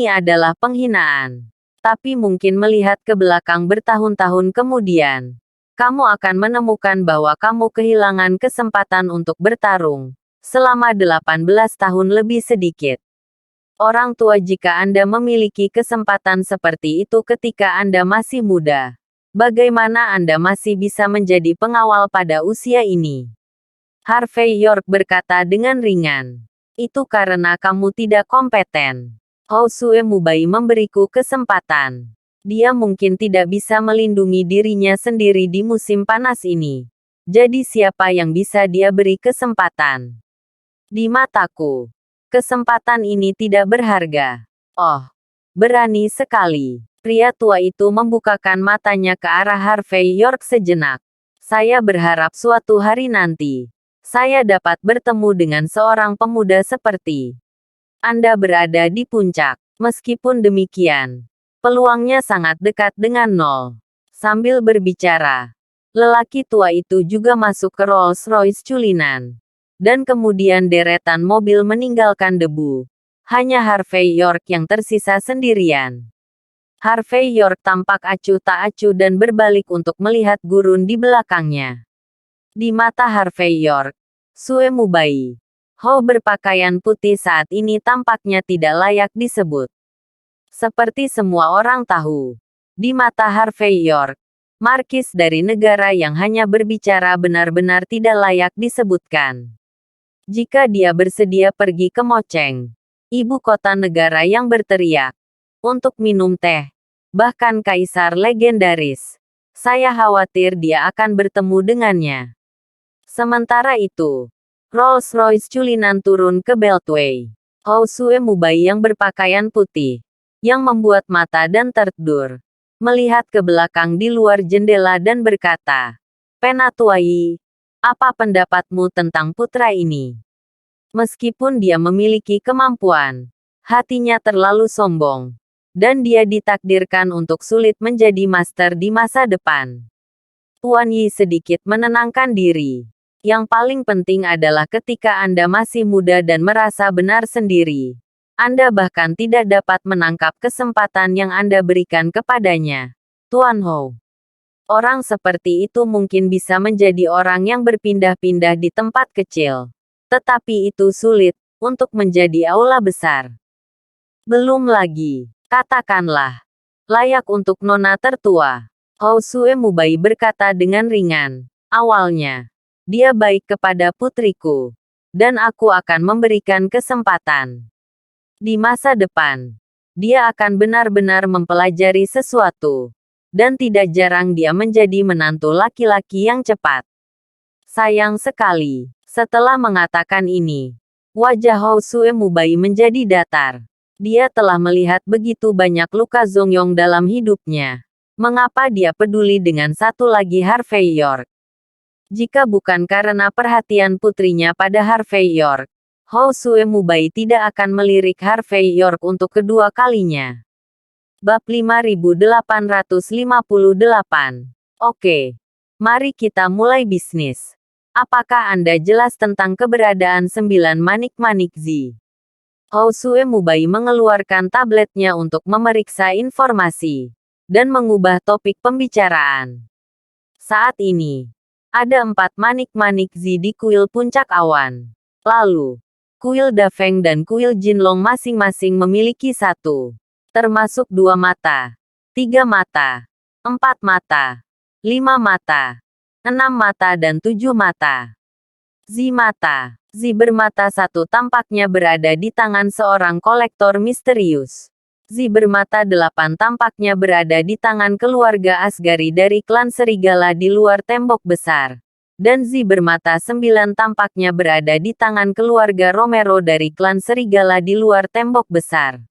adalah penghinaan. Tapi mungkin melihat ke belakang bertahun-tahun kemudian, kamu akan menemukan bahwa kamu kehilangan kesempatan untuk bertarung selama 18 tahun lebih sedikit. Orang tua, jika Anda memiliki kesempatan seperti itu ketika Anda masih muda, bagaimana Anda masih bisa menjadi pengawal pada usia ini?" Harvey York berkata dengan ringan. "Itu karena kamu tidak kompeten." Hosue Mubai memberiku kesempatan. Dia mungkin tidak bisa melindungi dirinya sendiri di musim panas ini. Jadi siapa yang bisa dia beri kesempatan? Di mataku, kesempatan ini tidak berharga. Oh, berani sekali. Pria tua itu membukakan matanya ke arah Harvey York sejenak. Saya berharap suatu hari nanti, saya dapat bertemu dengan seorang pemuda seperti Anda berada di puncak. Meskipun demikian, peluangnya sangat dekat dengan nol. Sambil berbicara, lelaki tua itu juga masuk ke Rolls-Royce culinan. Dan kemudian deretan mobil meninggalkan debu. Hanya Harvey York yang tersisa sendirian. Harvey York tampak acuh tak acuh dan berbalik untuk melihat gurun di belakangnya. Di mata Harvey York, Sue Mubai, Ho berpakaian putih saat ini tampaknya tidak layak disebut. Seperti semua orang tahu, di mata Harvey York, markis dari negara yang hanya berbicara benar-benar tidak layak disebutkan. Jika dia bersedia pergi ke Moceng, ibu kota negara yang berteriak, untuk minum teh, bahkan kaisar legendaris, saya khawatir dia akan bertemu dengannya. Sementara itu, Rolls-Royce culinan turun ke Beltway. Hosue Mubai yang berpakaian putih, yang membuat mata dan tertidur, melihat ke belakang di luar jendela dan berkata, "Penatuai, apa pendapatmu tentang putra ini?" Meskipun dia memiliki kemampuan, hatinya terlalu sombong, dan dia ditakdirkan untuk sulit menjadi master di masa depan. Tuan Yi sedikit menenangkan diri. Yang paling penting adalah ketika Anda masih muda dan merasa benar sendiri, Anda bahkan tidak dapat menangkap kesempatan yang Anda berikan kepadanya. Tuan Ho. Orang seperti itu mungkin bisa menjadi orang yang berpindah-pindah di tempat kecil. Tetapi itu sulit untuk menjadi aula besar. Belum lagi, katakanlah, layak untuk nona tertua. Housue Mubai berkata dengan ringan. Awalnya, dia baik kepada putriku. Dan aku akan memberikan kesempatan. Di masa depan, dia akan benar-benar mempelajari sesuatu. Dan tidak jarang dia menjadi menantu laki-laki yang cepat. Sayang sekali, setelah mengatakan ini, wajah Housue Mubai menjadi datar. Dia telah melihat begitu banyak luka Zongyong dalam hidupnya. Mengapa dia peduli dengan satu lagi Harvey York? Jika bukan karena perhatian putrinya pada Harvey York, Housue Mubai tidak akan melirik Harvey York untuk kedua kalinya. Bab 5858. Oke. Mari kita mulai bisnis. Apakah Anda jelas tentang keberadaan 9 manik-manik Z? Housue Mubai mengeluarkan tabletnya untuk memeriksa informasi. Dan mengubah topik pembicaraan. Saat ini, ada 4 manik-manik Z di kuil puncak awan. Lalu, kuil Dafeng dan kuil Jinlong masing-masing memiliki 1. Termasuk 2 mata, 3 mata, 4 mata, 5 mata, 6 mata dan 7 mata. Z mata. Z bermata 1 tampaknya berada di tangan seorang kolektor misterius. Z bermata 8 tampaknya berada di tangan keluarga Asgari dari klan serigala di luar tembok besar. Dan Z bermata 9 tampaknya berada di tangan keluarga Romero dari klan serigala di luar tembok besar.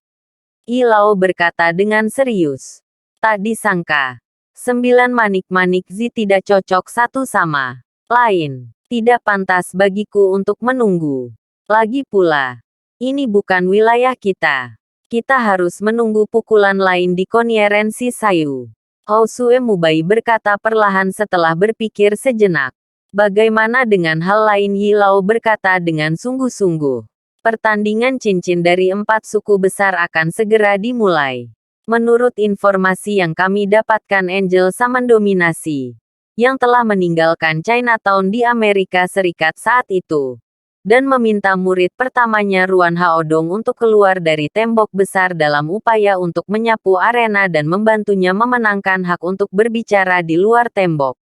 Ilao berkata dengan serius. Tak disangka. 9 manik-manik Z tidak cocok satu sama lain. Tidak pantas bagiku untuk menunggu. Lagi pula, ini bukan wilayah kita. Kita harus menunggu pukulan lain di Konferensi Sayu. Housue Mubai berkata perlahan setelah berpikir sejenak. Bagaimana dengan hal lain? Yilao berkata dengan sungguh-sungguh. Pertandingan cincin dari 4 suku besar akan segera dimulai. Menurut informasi yang kami dapatkan, Angel sa mendominasi, yang telah meninggalkan Chinatown di Amerika Serikat saat itu, dan meminta murid pertamanya Ruan Haodong untuk keluar dari tembok besar dalam upaya untuk menyapu arena dan membantunya memenangkan hak untuk berbicara di luar tembok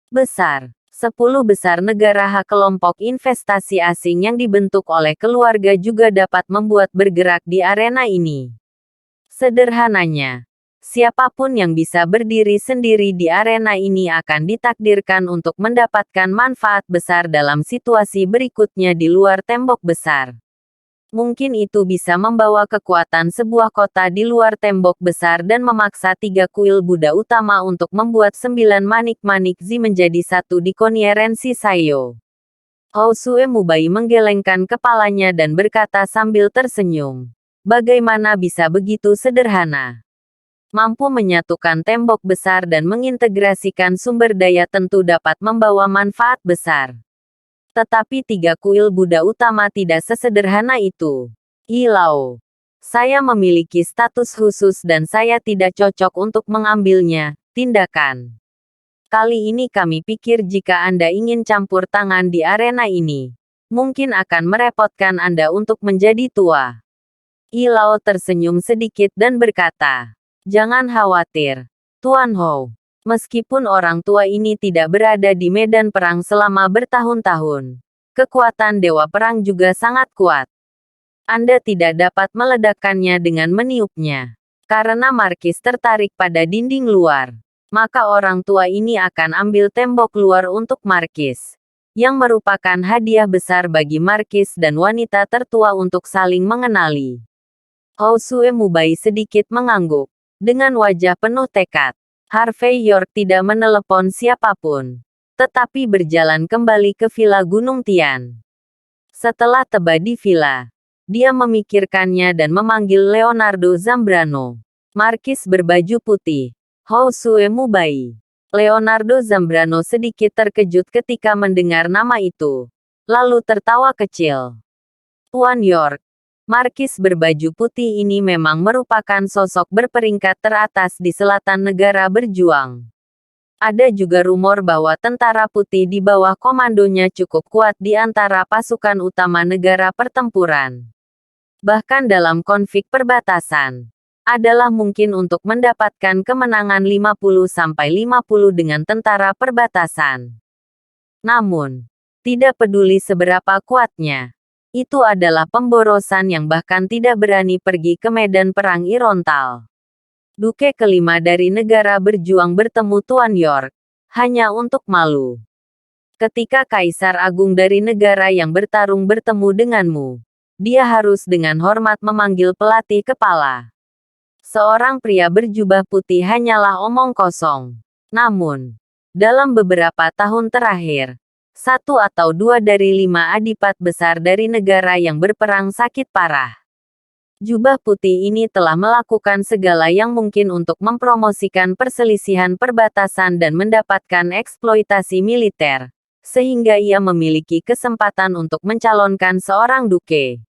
besar. 10 besar negara hak kelompok investasi asing yang dibentuk oleh keluarga juga dapat membuat bergerak di arena ini. Sederhananya, siapapun yang bisa berdiri sendiri di arena ini akan ditakdirkan untuk mendapatkan manfaat besar dalam situasi berikutnya di luar tembok besar. Mungkin itu bisa membawa kekuatan sebuah kota di luar tembok besar dan memaksa 3 kuil Buddha utama untuk membuat 9 manik-manik Z menjadi satu di Konferensi Sayo. Housue Mubai menggelengkan kepalanya dan berkata sambil tersenyum. Bagaimana bisa begitu sederhana? Mampu menyatukan tembok besar dan mengintegrasikan sumber daya tentu dapat membawa manfaat besar. Tetapi 3 kuil Buddha utama tidak sesederhana itu. Ilao. Saya memiliki status khusus dan saya tidak cocok untuk mengambilnya. Tindakan. Kali ini kami pikir jika Anda ingin campur tangan di arena ini, mungkin akan merepotkan Anda untuk menjadi tua. Ilao tersenyum sedikit dan berkata, jangan khawatir, Tuan Hou. Meskipun orang tua ini tidak berada di medan perang selama bertahun-tahun, kekuatan Dewa Perang juga sangat kuat. Anda tidak dapat meledakkannya dengan meniupnya. Karena Markis tertarik pada dinding luar, maka orang tua ini akan ambil tembok luar untuk Markis, yang merupakan hadiah besar bagi Markis dan wanita tertua untuk saling mengenali. Housue Mubai sedikit mengangguk, dengan wajah penuh tekad. Harvey York tidak menelepon siapapun, tetapi berjalan kembali ke Villa Gunung Tian. Setelah tiba di villa, dia memikirkannya dan memanggil Leonardo Zambrano. Markis berbaju putih, Housue Mubai. Leonardo Zambrano sedikit terkejut ketika mendengar nama itu, lalu tertawa kecil. Tuan York. Markis berbaju putih ini memang merupakan sosok berperingkat teratas di selatan negara berjuang. Ada juga rumor bahwa tentara putih di bawah komandonya cukup kuat di antara pasukan utama negara pertempuran. Bahkan dalam konflik perbatasan, adalah mungkin untuk mendapatkan kemenangan 50-50 dengan tentara perbatasan. Namun, tidak peduli seberapa kuatnya, itu adalah pemborosan yang bahkan tidak berani pergi ke medan perang Irontal. Duke kelima dari negara berjuang bertemu Tuan York, hanya untuk malu. Ketika Kaisar Agung dari negara yang bertarung bertemu denganmu, dia harus dengan hormat memanggil pelatih kepala. Seorang pria berjubah putih hanyalah omong kosong. Namun, dalam beberapa tahun terakhir, 1 atau 2 dari 5 adipat besar dari negara yang berperang sakit parah. Jubah putih ini telah melakukan segala yang mungkin untuk mempromosikan perselisihan perbatasan dan mendapatkan eksploitasi militer, sehingga ia memiliki kesempatan untuk mencalonkan seorang duke.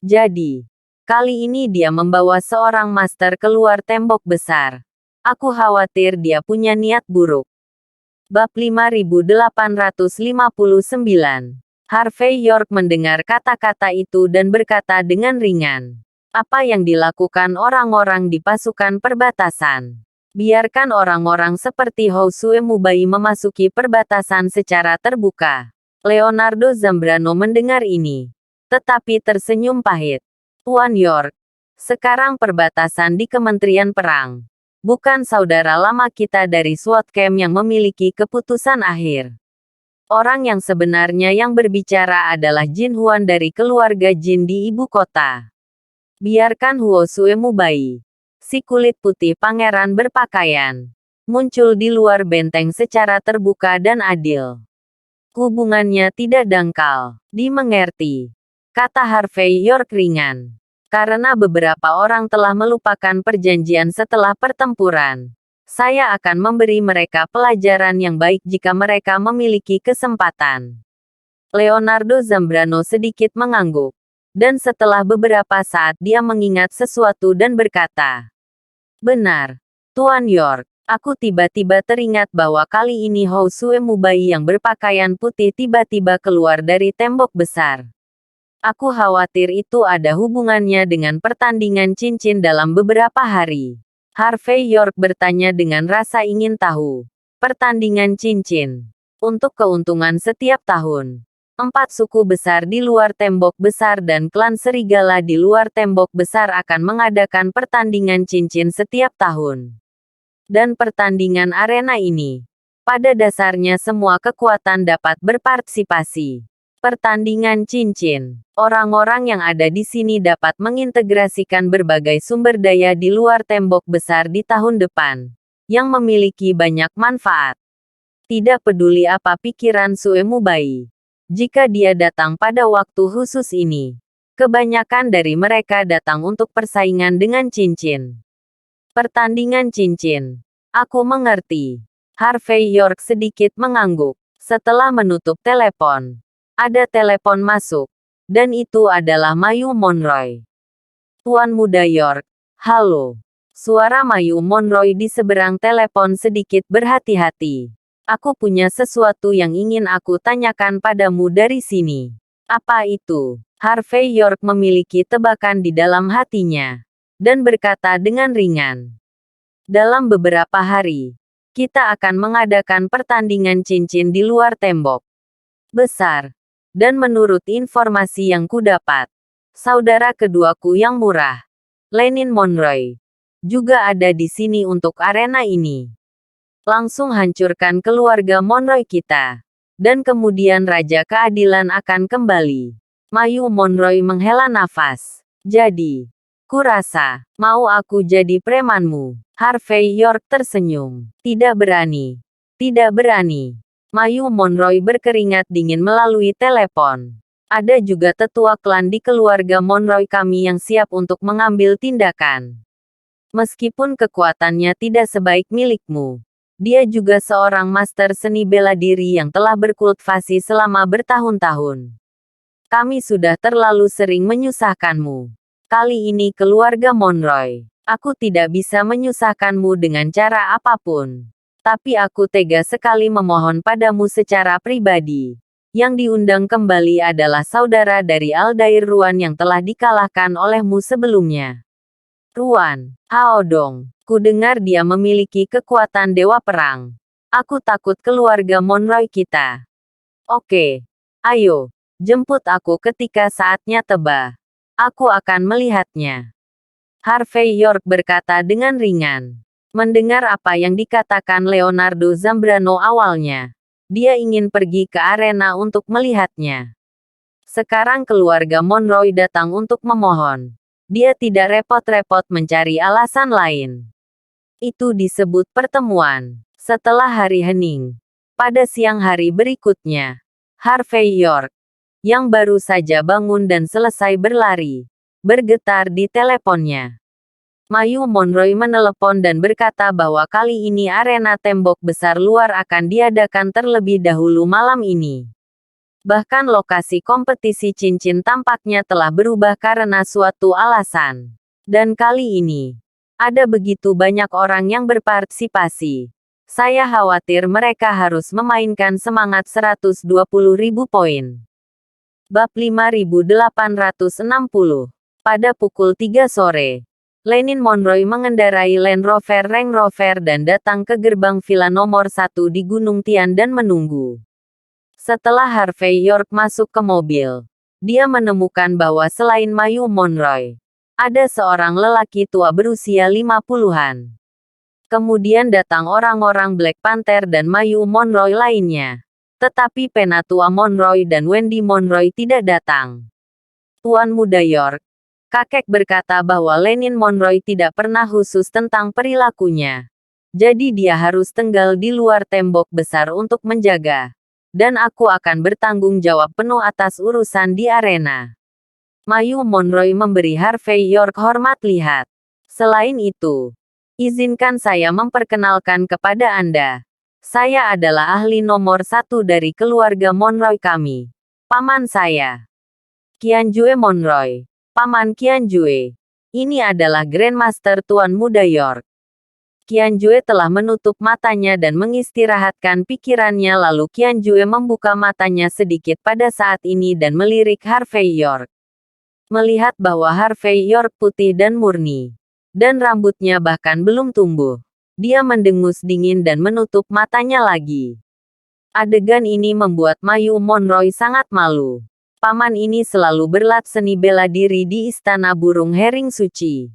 Jadi, kali ini dia membawa seorang master keluar tembok besar. Aku khawatir dia punya niat buruk. Bab 5859. Harvey York mendengar kata-kata itu dan berkata dengan ringan. Apa yang dilakukan orang-orang di pasukan perbatasan? Biarkan orang-orang seperti Housue Mubai memasuki perbatasan secara terbuka. Leonardo Zambrano mendengar ini, tetapi tersenyum pahit. Tuan York, sekarang perbatasan di Kementerian Perang. Bukan saudara lama kita dari SWAT Camp yang memiliki keputusan akhir. Orang yang sebenarnya yang berbicara adalah Jin Huan dari keluarga Jin di ibu kota. Biarkan Housue Mubai, si kulit putih pangeran berpakaian, muncul di luar benteng secara terbuka dan adil. Hubungannya tidak dangkal, dimengerti, kata Harvey York ringan. Karena beberapa orang telah melupakan perjanjian setelah pertempuran. Saya akan memberi mereka pelajaran yang baik jika mereka memiliki kesempatan. Leonardo Zambrano sedikit mengangguk. Dan setelah beberapa saat dia mengingat sesuatu dan berkata, benar, Tuan York, aku tiba-tiba teringat bahwa kali ini Housue Mubai yang berpakaian putih tiba-tiba keluar dari tembok besar. Aku khawatir itu ada hubungannya dengan pertandingan cincin dalam beberapa hari. Harvey York bertanya dengan rasa ingin tahu. Pertandingan cincin. Untuk keuntungan setiap tahun. 4 suku besar di luar tembok besar dan klan serigala di luar tembok besar akan mengadakan pertandingan cincin setiap tahun. Dan pertandingan arena ini, pada dasarnya semua kekuatan dapat berpartisipasi. Pertandingan cincin. Orang-orang yang ada di sini dapat mengintegrasikan berbagai sumber daya di luar tembok besar di tahun depan, yang memiliki banyak manfaat. Tidak peduli apa pikiran Sue Mubai. Jika dia datang pada waktu khusus ini, kebanyakan dari mereka datang untuk persaingan dengan cincin. Pertandingan cincin. Aku mengerti. Harvey York sedikit mengangguk. Setelah menutup telepon, ada telepon masuk. Dan itu adalah Mayu Monroy. Tuan Muda York, halo. Suara Mayu Monroy di seberang telepon sedikit berhati-hati. Aku punya sesuatu yang ingin aku tanyakan padamu dari sini. Apa itu? Harvey York memiliki tebakan di dalam hatinya. Dan berkata dengan ringan. Dalam beberapa hari, kita akan mengadakan pertandingan cincin di luar tembok besar. Dan menurut informasi yang kudapat, saudara keduaku yang murah, Lenin Monroy, juga ada di sini untuk arena ini. Langsung hancurkan keluarga Monroy kita. Dan kemudian Raja Keadilan akan kembali. Mayu Monroy menghela nafas. Jadi, kurasa, mau aku jadi premanmu? Harvey York tersenyum. Tidak berani. Tidak berani. Mayu Monroy berkeringat dingin melalui telepon. Ada juga tetua klan di keluarga Monroy kami yang siap untuk mengambil tindakan. Meskipun kekuatannya tidak sebaik milikmu. Dia juga seorang master seni bela diri yang telah berkultivasi selama bertahun-tahun. Kami sudah terlalu sering menyusahkanmu. Kali ini keluarga Monroy, aku tidak bisa menyusahkanmu dengan cara apapun. Tapi aku tega sekali memohon padamu secara pribadi. Yang diundang kembali adalah saudara dari Aldair Ruan yang telah dikalahkan olehmu sebelumnya. Ruan, Haodong, ku dengar dia memiliki kekuatan dewa perang. Aku takut keluarga Monroy kita. Oke, ayo, jemput aku ketika saatnya tiba. Aku akan melihatnya. Harvey York berkata dengan ringan. Mendengar apa yang dikatakan Leonardo Zambrano awalnya, dia ingin pergi ke arena untuk melihatnya. Sekarang keluarga Monroy datang untuk memohon. Dia tidak repot-repot mencari alasan lain. Itu disebut pertemuan. Setelah hari hening. Pada siang hari berikutnya, Harvey York, yang baru saja bangun dan selesai berlari, bergetar di teleponnya. Mayu Monroy menelepon dan berkata bahwa kali ini arena tembok besar luar akan diadakan terlebih dahulu malam ini. Bahkan lokasi kompetisi cincin tampaknya telah berubah karena suatu alasan. Dan kali ini, ada begitu banyak orang yang berpartisipasi. Saya khawatir mereka harus memainkan semangat 120.000 poin. Bab 5860. Pada pukul 3 sore, Lenin Monroy mengendarai Land Rover Range Rover dan datang ke gerbang villa nomor 1 di Gunung Tian dan menunggu. Setelah Harvey York masuk ke mobil, dia menemukan bahwa selain Mayu Monroy, ada seorang lelaki tua berusia 50-an. Kemudian datang orang-orang Black Panther dan Mayu Monroy lainnya. Tetapi Penatua Monroy dan Wendy Monroy tidak datang. Tuan Muda York, kakek berkata bahwa Lenin Monroy tidak pernah khusus tentang perilakunya. Jadi dia harus tinggal di luar tembok besar untuk menjaga. Dan aku akan bertanggung jawab penuh atas urusan di arena. Mayu Monroy memberi Harvey York hormat lihat. Selain itu, izinkan saya memperkenalkan kepada Anda. Saya adalah ahli nomor 1 dari keluarga Monroy kami. Paman saya, Qianjue Monroy. Paman Qianjue. Ini adalah Grandmaster Tuan Muda York. Qianjue telah menutup matanya dan mengistirahatkan pikirannya lalu Qianjue membuka matanya sedikit pada saat ini dan melirik Harvey York. Melihat bahwa Harvey York putih dan murni. Dan rambutnya bahkan belum tumbuh. Dia mendengus dingin dan menutup matanya lagi. Adegan ini membuat Mayu Monroy sangat malu. Paman ini selalu berlat seni bela diri di Istana Burung Hering Suci.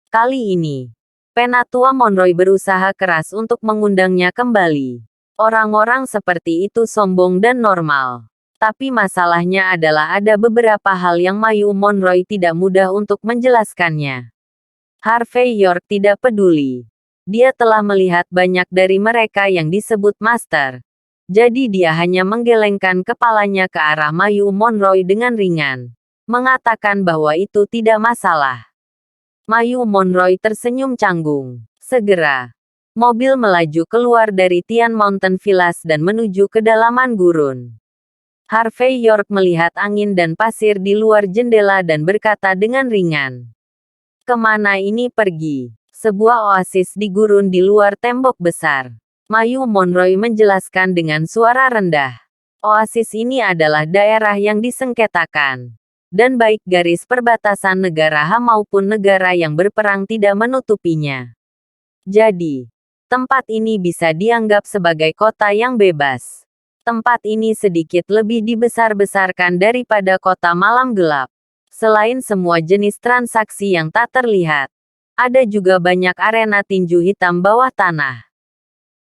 Kali ini, Penatua Monroy berusaha keras untuk mengundangnya kembali. Orang-orang seperti itu sombong dan normal. Tapi masalahnya adalah ada beberapa hal yang Mayu Monroy tidak mudah untuk menjelaskannya. Harvey York tidak peduli. Dia telah melihat banyak dari mereka yang disebut master. Jadi dia hanya menggelengkan kepalanya ke arah Mayu Monroy dengan ringan. Mengatakan bahwa itu tidak masalah. Mayu Monroy tersenyum canggung. Segera, mobil melaju keluar dari Tian Mountain Villas dan menuju kedalaman gurun. Harvey York melihat angin dan pasir di luar jendela dan berkata dengan ringan. Kemana ini pergi? Sebuah oasis di gurun di luar tembok besar. Mayu Monroy menjelaskan dengan suara rendah. Oasis ini adalah daerah yang disengketakan. Dan baik garis perbatasan negara H maupun negara yang berperang tidak menutupinya. Jadi, tempat ini bisa dianggap sebagai kota yang bebas. Tempat ini sedikit lebih dibesar-besarkan daripada kota malam gelap. Selain semua jenis transaksi yang tak terlihat, ada juga banyak arena tinju hitam bawah tanah.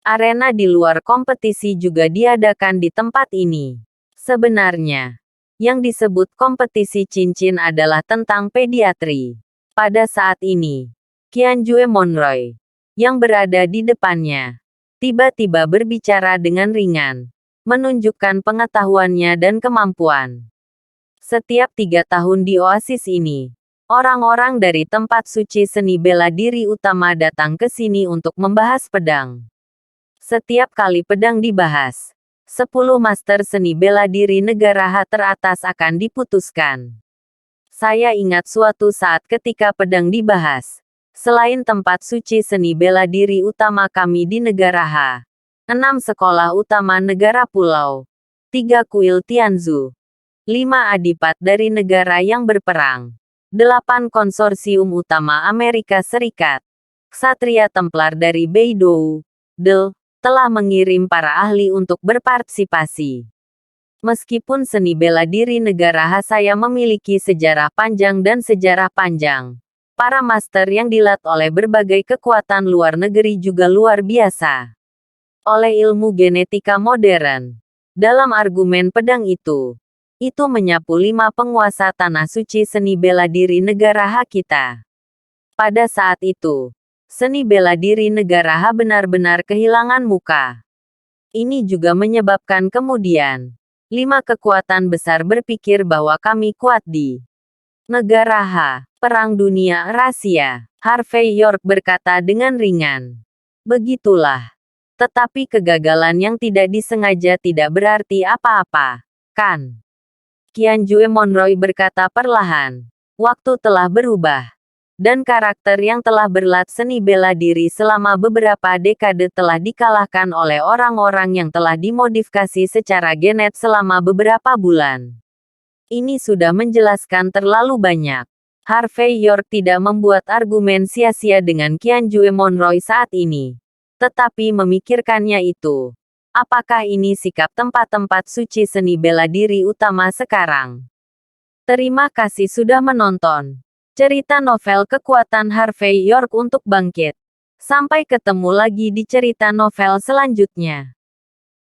Arena di luar kompetisi juga diadakan di tempat ini. Sebenarnya, yang disebut kompetisi cincin adalah tentang pediatri. Pada saat ini, Qianjue Monroy, yang berada di depannya, tiba-tiba berbicara dengan ringan, menunjukkan pengetahuannya dan kemampuan. Setiap 3 tahun di oasis ini, orang-orang dari tempat suci seni bela diri utama datang ke sini untuk membahas pedang. Setiap kali pedang dibahas, 10 master seni bela diri negara H teratas akan diputuskan. Saya ingat suatu saat ketika pedang dibahas. Selain tempat suci seni bela diri utama kami di negara H, 6 sekolah utama negara pulau, 3 kuil Tianzu, 5 adipat dari negara yang berperang, 8 Konsorsium Utama Amerika Serikat, Ksatria Templar dari Beidou, telah mengirim para ahli untuk berpartisipasi. Meskipun seni bela diri negara Hasaya memiliki sejarah panjang dan sejarah panjang, para master yang dilatih oleh berbagai kekuatan luar negeri juga luar biasa. Oleh ilmu genetika modern. Dalam argumen pedang itu menyapu 5 penguasa tanah suci seni bela diri negara Ha kita. Pada saat itu, seni bela diri negara Ha benar-benar kehilangan muka. Ini juga menyebabkan kemudian 5 kekuatan besar berpikir bahwa kami kuat di negara Ha. Perang Dunia Rahasia. Harvey York berkata dengan ringan. Begitulah. Tetapi kegagalan yang tidak disengaja tidak berarti apa-apa, kan? Qianjue Monroe berkata perlahan. Waktu telah berubah. Dan karakter yang telah berlatih seni bela diri selama beberapa dekade telah dikalahkan oleh orang-orang yang telah dimodifikasi secara genet selama beberapa bulan. Ini sudah menjelaskan terlalu banyak. Harvey York tidak membuat argumen sia-sia dengan Qianjue Monroe saat ini. Tetapi memikirkannya itu. Apakah ini sikap tempat-tempat suci seni bela diri utama sekarang? Terima kasih sudah menonton. Cerita novel kekuatan Harvey York untuk bangkit. Sampai ketemu lagi di cerita novel selanjutnya.